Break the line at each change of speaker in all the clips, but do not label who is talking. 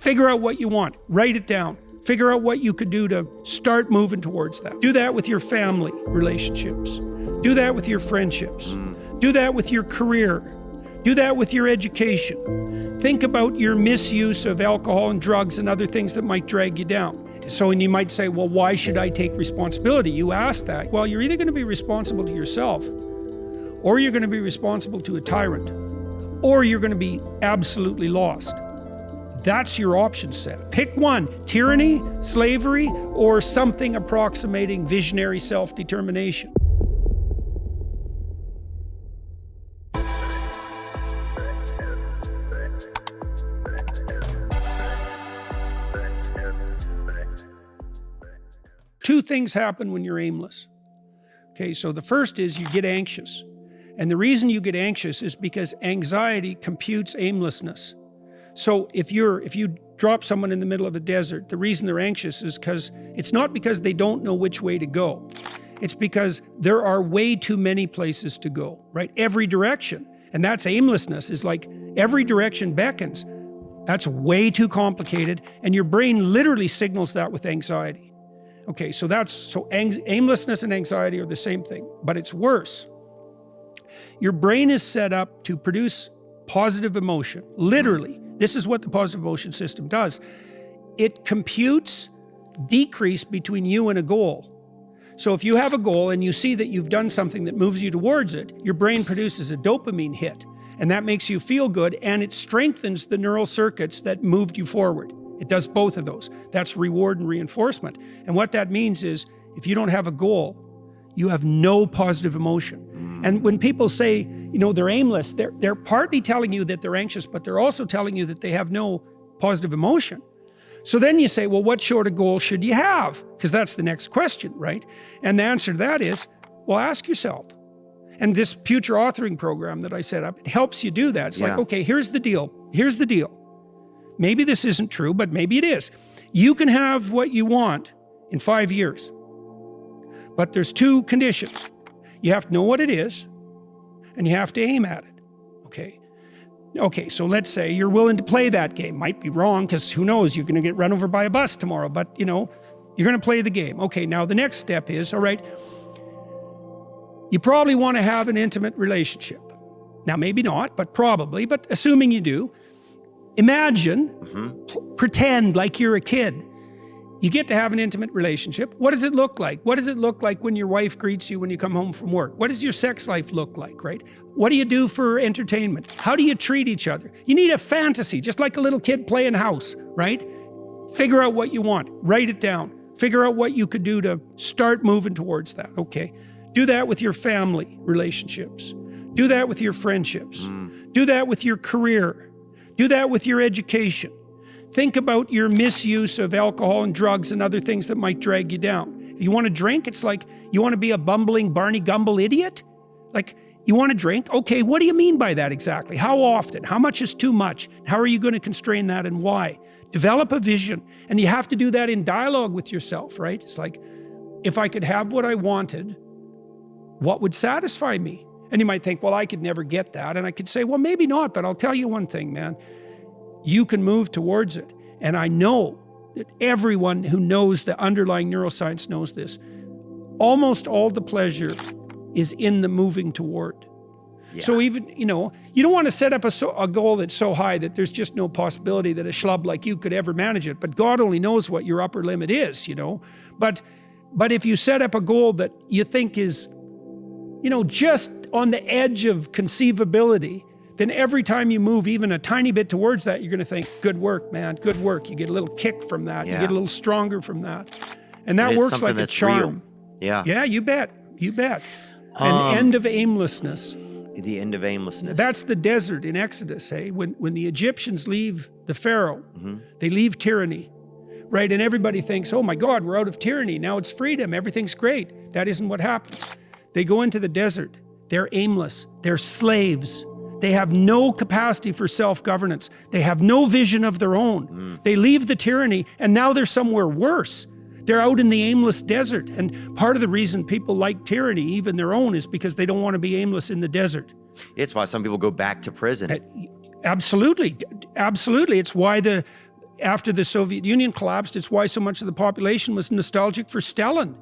Figure out what you want. Write it down. Figure out what you could do to start moving towards that. Do that with your family relationships. Do that with your friendships. Do that with your career. Do that with your education. Think about your misuse of alcohol and drugs and other things that might drag you down. So, and you might say, well, why should I take responsibility? You ask that. Well, you're either going to be responsible to yourself, or you're going to be responsible to a tyrant, or you're going to be absolutely lost. That's your option set. Pick one: tyranny, slavery, or something approximating visionary self-determination. Two things happen when you're aimless. Okay, so the first is you get anxious. And the reason you get anxious is because anxiety computes aimlessness. So if you drop someone in the middle of a desert, the reason they're anxious is because it's not because they don't know which way to go. It's because there are way too many places to go, right? Every direction. And that's aimlessness, is like every direction beckons. That's way too complicated, and your brain literally signals that with anxiety. Okay, so aimlessness and anxiety are the same thing, but it's worse. Your brain is set up to produce positive emotion. Literally, this is what the positive emotion system does. It computes decrease between you and a goal. So if you have a goal and you see that you've done something that moves you towards it, your brain produces a dopamine hit, and that makes you feel good, and it strengthens the neural circuits that moved you forward. It does both of those. That's reward and reinforcement. And what that means is, if you don't have a goal, you have no positive emotion. And when people say, you know, they're aimless, they're partly telling you that they're anxious, but they're also telling you that they have no positive emotion. So then you say, well, what sort of goal should you have? Because that's the next question, right? And the answer to that is, well, ask yourself. And this future authoring program that I set up, it helps you do that. It's like, okay, here's the deal. Here's the deal. Maybe this isn't true, but maybe it is. You can have what you want in 5 years. But there's two conditions. You have to know what it is, and you have to aim at it. Okay. Okay, so let's say you're willing to play that game. Might be wrong, because who knows, you're going to get run over by a bus tomorrow, but you know, you're going to play the game. Okay, now the next step is, all right, you probably want to have an intimate relationship. Now maybe not, but probably, but assuming you do, imagine, pretend like you're a kid. You get to have an intimate relationship. What does it look like? What does it look like when your wife greets you when you come home from work? What does your sex life look like, right? What do you do for entertainment? How do you treat each other? You need a fantasy, just like a little kid playing house, right? Figure out what you want. Write it down. Figure out what you could do to start moving towards that, okay? Do that with your family relationships. Do that with your friendships. Do that with your career. Do that with your education. Think about your misuse of alcohol and drugs and other things that might drag you down. If you want to drink, it's like, you want to be a bumbling Barney Gumble idiot? Like, you want to drink? Okay, what do you mean by that exactly? How often? How much is too much? How are you going to constrain that, and why? Develop a vision, and you have to do that in dialogue with yourself, right? It's like, if I could have what I wanted, what would satisfy me? And you might think, well, I could never get that. And I could say, well, maybe not, but I'll tell you one thing, man. You can move towards it. And I know that everyone who knows the underlying neuroscience knows this. Almost all the pleasure is in the moving toward. So even, you know, you don't want to set up a goal that's so high that there's just no possibility that a schlub like you could ever manage it. But God only knows what your upper limit is, you know. But if you set up a goal that you think is, you know, just on the edge of conceivability, then every time you move even a tiny bit towards that, you're going to think, good work, man, good work. You get a little kick from that. You get a little stronger from that. And that works like a charm.
Real.
Yeah, you bet. You bet. An end of aimlessness.
The end of aimlessness.
That's the desert in Exodus, hey? When the Egyptians leave the Pharaoh, they leave tyranny, right? And everybody thinks, oh my God, we're out of tyranny. Now it's freedom. Everything's great. That isn't what happens. They go into the desert. They're aimless. They're slaves. They have no capacity for self-governance. They have no vision of their own. They leave the tyranny, and now they're somewhere worse. They're out in the aimless desert. And part of the reason people like tyranny, even their own, is because they don't want to be aimless in the desert.
It's why some people go back to prison.
Absolutely. Absolutely. It's why After the Soviet Union collapsed, it's why so much of the population was nostalgic for Stalin.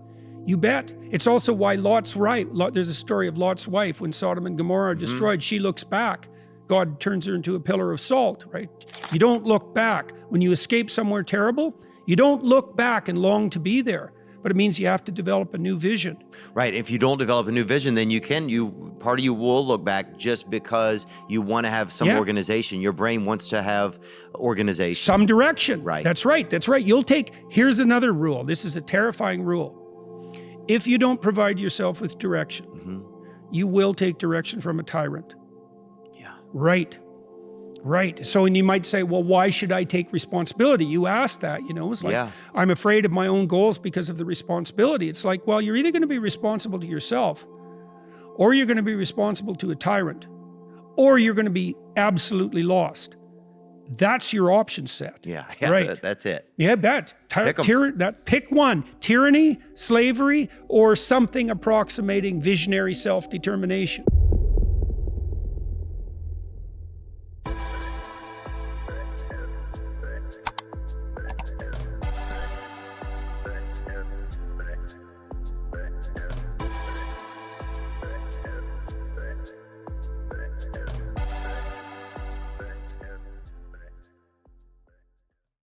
You bet. It's also why Lot's right. There's a story of Lot's wife when Sodom and Gomorrah are destroyed. She looks back. God turns her into a pillar of salt, right? You don't look back. When you escape somewhere terrible, you don't look back and long to be there. But it means you have to develop a new vision.
Right. If you don't develop a new vision, then part of you will look back just because you want to have some organization. Your brain wants to have organization.
Some direction.
Right.
That's right. That's right. Here's another rule. This is a terrifying rule. If you don't provide yourself with direction, you will take direction from a tyrant.
Yeah.
Right. Right. So, and you might say, well, why should I take responsibility? You asked that, it's like, I'm afraid of my own goals because of the responsibility. It's like, well, you're either going to be responsible to yourself, or you're going to be responsible to a tyrant, or you're going to be absolutely lost. That's your option set.
Yeah.
Right.
That's it.
Yeah, bet. Pick one: tyranny, slavery, or something approximating visionary self-determination.